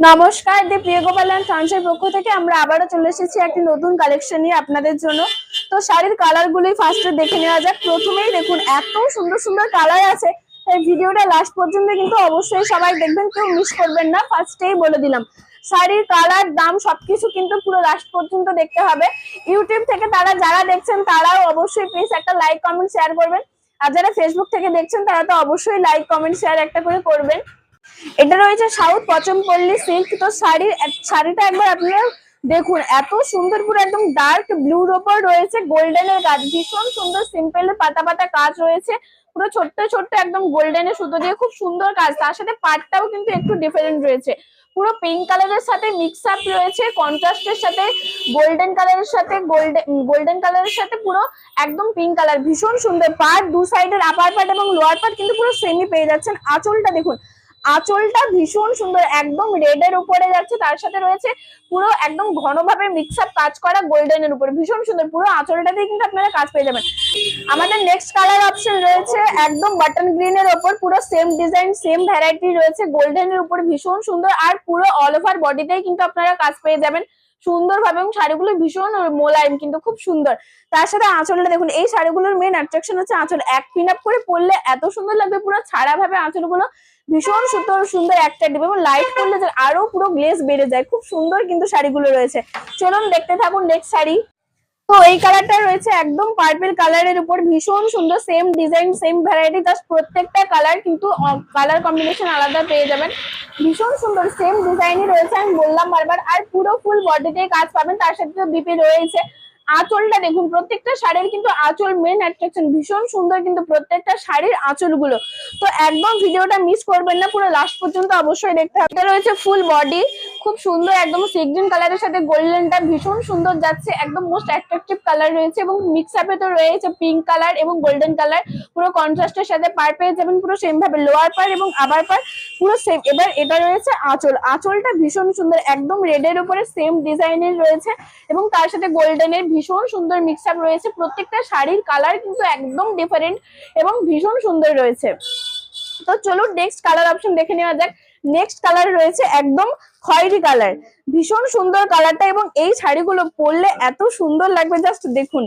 নমস্কার, দি প্রিয় গোপাল এন্ড সন্সের পক্ষ থেকে আমরা আবারও চলে এসেছি একটি নতুন কালেকশন নিয়ে আপনাদের জন্য। তো শাড়ির কালার গুলোই ফার্স্টে দেখে নেওয়া যাক। প্রথমেই দেখুন এত সুন্দর সুন্দর কালার আছে, এই ভিডিওটা লাস্ট পর্যন্ত কিন্তু অবশ্যই সবাই দেখবেন, কেউ মিস করবেন না। ফার্স্টেই বলে দিলাম, শাড়ির কালার, দাম সবকিছু কিন্তু পুরো লাস্ট পর্যন্ত দেখতে হবে। ইউটিউব থেকে যারা দেখছেন তারাও অবশ্যই প্লিজ একটা লাইক কমেন্ট শেয়ার করবেন, আর যারা ফেসবুক থেকে দেখছেন তারা তো অবশ্যই লাইক কমেন্ট শেয়ার একটা করে করবেন। এটা রয়েছে সাউথ পচমপল্লী সিল্ক। তো শাড়িটা একবার আপনারা দেখুন, এত সুন্দর, পুরো একদম ডার্ক ব্লুর ওপর রয়েছে গোল্ডেনের কাজ, ভীষণ সুন্দর সিম্পল পাতা পাতা কাজ রয়েছে, পুরো ছোট্ট ছোট্ট একদম গোল্ডেনের সুতো দিয়ে খুব সুন্দর কাজ। তার সাথে পাটটাও কিন্তু একটু ডিফারেন্ট রয়েছে, পুরো পিঙ্ক কালারের সাথে মিক্স আপ রয়েছে, কন্ট্রাস্টের সাথে গোল্ডেন কালারের সাথে গোল্ডেন কালারের সাথে পুরো একদম পিঙ্ক কালার, ভীষণ সুন্দর। পাট দু সাইডের আপার পার্ট এবং লোয়ার পার্ট কিন্তু পুরো সেমি পেয়ে যাচ্ছেন। আঁচলটা দেখুন, আঁচলটা ভীষণ সুন্দর, একদম রেড এর উপরে যাচ্ছে, তার সাথে রয়েছে পুরো একদম ঘনভাবে মিক্স আপ কাজ করা গোল্ডেন এর উপরে, ভীষণ সুন্দর। পুরো আঁচলটা দিয়ে কিন্তু আপনারা কাজ পেয়ে যাবেন। আমাদের নেক্সট কালার অপশন রয়েছে একদম বাটন গ্রিন এর উপর, পুরো সেম ডিজাইন সেম ভ্যারাইটি রয়েছে গোল্ডেন এর উপর, ভীষণ সুন্দর। আর পুরো অল ওভার বডিতেই কিন্তু আপনারা কাজ পেয়ে যাবেন সুন্দরভাবে, এবং শাড়িগুলো ভীষণ মোলায়েম কিন্তু খুব সুন্দর। তার সাথে আঁচলটা দেখুন, এই শাড়িগুলোর মেন অ্যাট্রাকশন হচ্ছে আঁচল। এক পিন আপ করে পরলে এত সুন্দর লাগবে, পুরো ছাড়া ভাবে আঁচলগুলো ভীষণ সুন্দর সুন্দর একটা ডিপ, এবং লাইট করলে আরো পুরো গ্লেজ বেড়ে যায়, খুব সুন্দর কিন্তু শাড়িগুলো রয়েছে। চলুন দেখতে থাকুন নেক্সট শাড়ি। তো এই কালারটা রয়েছে একদম পার্পল কালারের উপর, ভীষণ সুন্দর, same design same variety, just প্রত্যেকটা কালার কিন্তু কালার কম্বিনেশন আলাদা পেয়ে যাবেন। ভীষণ সুন্দর সেম ডিজাইনই রয়েছে, আমি বললাম বারবার। আর পুরো ফুল বডিতে কাজ পাবেন, তার সাথে বিপি রয়েছে। আঁচলটা দেখুন, প্রত্যেকটা শাড়ির কিন্তু আঁচল মেন অ্যাট্রাকশন, ভীষণ সুন্দর কিন্তু প্রত্যেকটা শাড়ির আঁচলগুলো। তো একদম ভিডিওটা মিস করবেন না, পুরো লাস্ট পর্যন্ত অবশ্যই দেখতে হবে। এটা রয়েছে ফুল বডি, খুব সুন্দর, একদম সি গ্রিন কালারের সাথে গোল্ডেনটা ভীষণ সুন্দর যাচ্ছে, একদম মোস্ট অ্যাট্রাকটিভ কালার রয়েছে, এবং মিক্স আপে তো রয়েছে পিঙ্ক কালার এবং গোল্ডেন কালার, পুরো কন্ট্রাস্টের সাথে পার পেয়ে যাবেন পুরো সেম ভাবে, লোয়ার পার এবং আবার পার পুরো সেম। এবার এটা রয়েছে আঁচল, আঁচলটা ভীষণ সুন্দর, একদম রেড এর উপরে সেম ডিজাইনের রয়েছে, এবং তার সাথে গোল্ডেনের ভীষণ সুন্দর মিক্স আপ রয়েছে। প্রত্যেকটা শাড়ির কালার কিন্তু একদম ডিফারেন্ট এবং ভীষণ সুন্দর রয়েছে। তো চলুন নেক্সট কালার অপশন দেখে নেওয়া যাক। নেক্সট কালার রয়েছে একদম খয়েরি কালার, ভীষণ সুন্দর কালারটা, এবং এই শাড়িগুলো পরলে এত সুন্দর লাগবে, জাস্ট দেখুন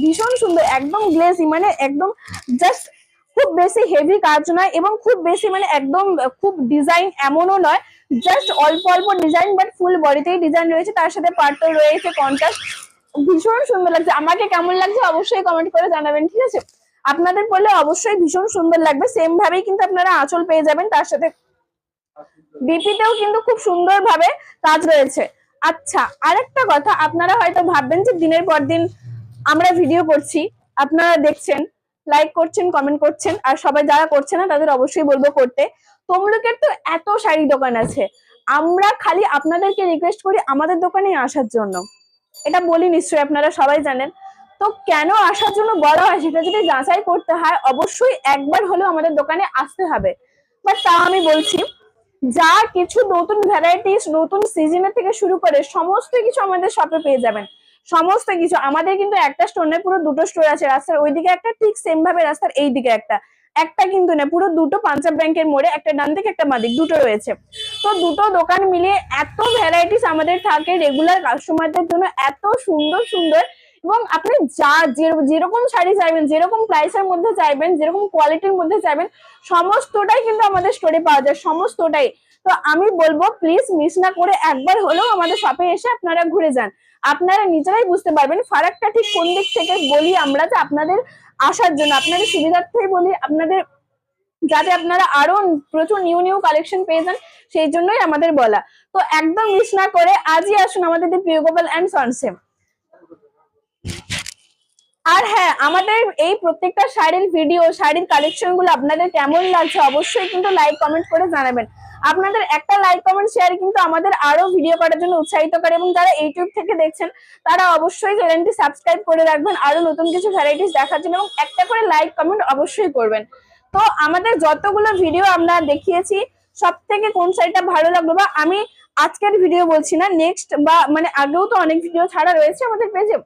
ভীষণ সুন্দর, একদম গ্লেজি, মানে একদম জাস্ট খুব বেশি হেভি কাজ নয়, এবং খুব বেশি মানে একদম খুব ডিজাইন এমনও নয়, জাস্ট অল্প অল্প ডিজাইন, বাট ফুল বডিতেই ডিজাইন রয়েছে, তার সাথে পার্টও রয়েছে কন্ট্রাস্ট, ভীষণ সুন্দর লাগছে। আমাকে কেমন লাগছে অবশ্যই কমেন্ট করে জানাবেন, ঠিক আছে? আপনাদের পরলে অবশ্যই ভীষণ সুন্দর লাগবে। সেম ভাবেই কিন্তু আপনারা আঁচল পেয়ে যাবেন, তার সাথে বিপিতেও কিন্তু খুব সুন্দর ভাবে কাজ রয়েছে। আচ্ছা, আরেকটা কথা, আপনারা হয়তো ভাববেন যে দিনের পর দিন আমরা ভিডিও করছি, আপনারা দেখছেন, লাইক করছেন, কমেন্ট করছেন, আর সবাই যারা করছে না তাদের অবশ্যই বলবো করতে। তমলুকের তো এত শাড়ি দোকান আছে, আমরা খালি আপনাদেরকে রিকোয়েস্ট করি আমাদের দোকানে আসার জন্য, এটা বলি নিশ্চয়ই আপনারা সবাই জানেন। তো কেন আসার জন্য বলা হয় সেটা যদি যাচাই করতে হয়, অবশ্যই একবার হলেও আমাদের দোকানে আসতে হবে। বাট তা আমি বলছি, যা কিছু নতুন ভ্যারাইটিস নতুন সিজনের থেকে শুরু করে সমস্ত কিছু আমাদের শপে পেয়ে যাবেন, সমস্ত কিছু। আমাদের কিন্তু একটা স্টোর নেই, পুরো দুটো স্টোর আছে, রাস্তার ওইদিকে একটা, ঠিক সেম ভাবে রাস্তার এই দিকে একটা, একটা কিন্তু না, পুরো দুটো, পাঞ্জাব ব্যাংকের মোড়ে একটা ডান দিকে একটা বাঁ দিক, দুটো রয়েছে। তো দুটো দোকান মিলিয়ে এত ভ্যারাইটিস আমাদের থাকে রেগুলার কাস্টমারদের জন্য, এত সুন্দর সুন্দর, এবং আপনি যা যেরকম শাড়ি চাইবেন, যেরকম প্রাইসের মধ্যে চাইবেন, যেরকম কোয়ালিটির মধ্যে চাইবেন, সমস্তটাই কিন্তু আমাদের স্টোরে পাওয়া যায়, সমস্তটাই। তো আমি বলবো প্লিজ মিস না করে একবার হলেও আমাদের শপে এসে আপনারা ঘুরে যান, আপনারা নিজেরাই বুঝতে পারবেন ফারাকটা ঠিক কোন দিক থেকে। বলি আমরা যে আপনাদের আসার জন্য, আপনাদের সুবিধার্থেই বলি, আপনাদের যাতে আপনারা আরো প্রচুর নিউ নিউ কালেকশন পেয়ে যান, সেই জন্যই আমাদের বলা। তো একদম মিস না করে আজই আসুন আমাদের প্রিয় গোপাল এন্ড সন্সে। আর হ্যাঁ, আমাদের এই প্রত্যেকটা শাড়ির ভিডিও, শাড়ির কালেকশন গুলো আপনাদের কেমন লাগছে অবশ্যই কিন্তু লাইক কমেন্ট করে জানাবেন। আপনাদের একটা লাইক কমেন্ট শেয়ার কিন্তু আমাদের আরো ভিডিও করার জন্য উৎসাহিত করে, এবং যারা ইউটিউব থেকে দেখছেন তারা অবশ্যই চ্যানেলটি সাবস্ক্রাইব করে রাখবেন আরো নতুন কিছু ভ্যারাইটিস দেখার জন্য, এবং একটা করে লাইক কমেন্ট অবশ্যই করবেন। তো আমাদের যতগুলো ভিডিও আমরা দেখিয়েছি, সব থেকে কোন শাড়িটা ভালো লাগলো, বা আমি আজকের ভিডিও বলছি না, নেক্সট বা মানে আগেও তো অনেক ভিডিও ছাড়া রয়েছে আমাদের পেজে,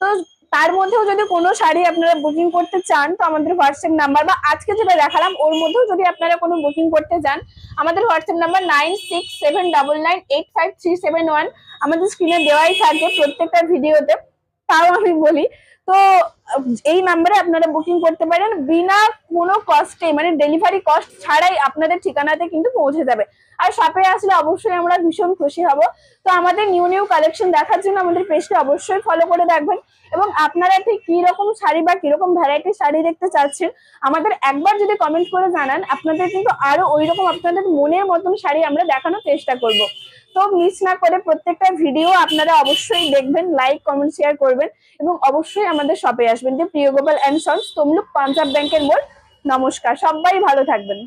তো তার মধ্যেও যদি কোনো শাড়ি আপনারা বুকিং করতে চান তো আমাদের হোয়াটসঅ্যাপ নাম্বার বা আজকে যেটা দেখালাম ওর মধ্যেও যদি আপনারা কোনো বুকিং করতে চান আমাদের হোয়াটসঅ্যাপ নাম্বার 9679985371 আমাদের স্ক্রিনে দেওয়াই থাকে প্রত্যেকটা ভিডিওতে। তাও আমি বলি, তো এই নাম্বারে আপনারা বুকিং করতে পারেন বিনা কোনো কস্টে, মানে ডেলিভারি কস্ট ছাড়াই আপনাদের ঠিকানাতে কিন্তু পৌঁছে যাবে। আর শপে আসলে অবশ্যই আমরা ভীষণ খুশি হব। তো আমাদের নিউ নিউ কালেকশন দেখার জন্য আমাদের পেজটা অবশ্যই ফলো করে রাখবেন এবং আপনারা ঠিক কি রকম শাড়ি বা কিরকম ভ্যারাইটির শাড়ি দেখতে চাচ্ছেন আমাদের একবার যদি কমেন্ট করে জানান আপনাদের কিন্তু আরো ওইরকম আপনাদের মনের মতন শাড়ি আমরা দেখানোর চেষ্টা করব। তো মিস না করে প্রত্যেকটা ভিডিও আপনারা অবশ্যই দেখবেন, লাইক কমেন্ট শেয়ার করবেন এবং অবশ্যই আমাদের শপে আসবেন। যে প্রিয় গোপাল অ্যান্ড সন্স তমলুক পাঞ্জাব ব্যাংকের মোড়। নমস্কার, সবাই ভালো থাকবেন।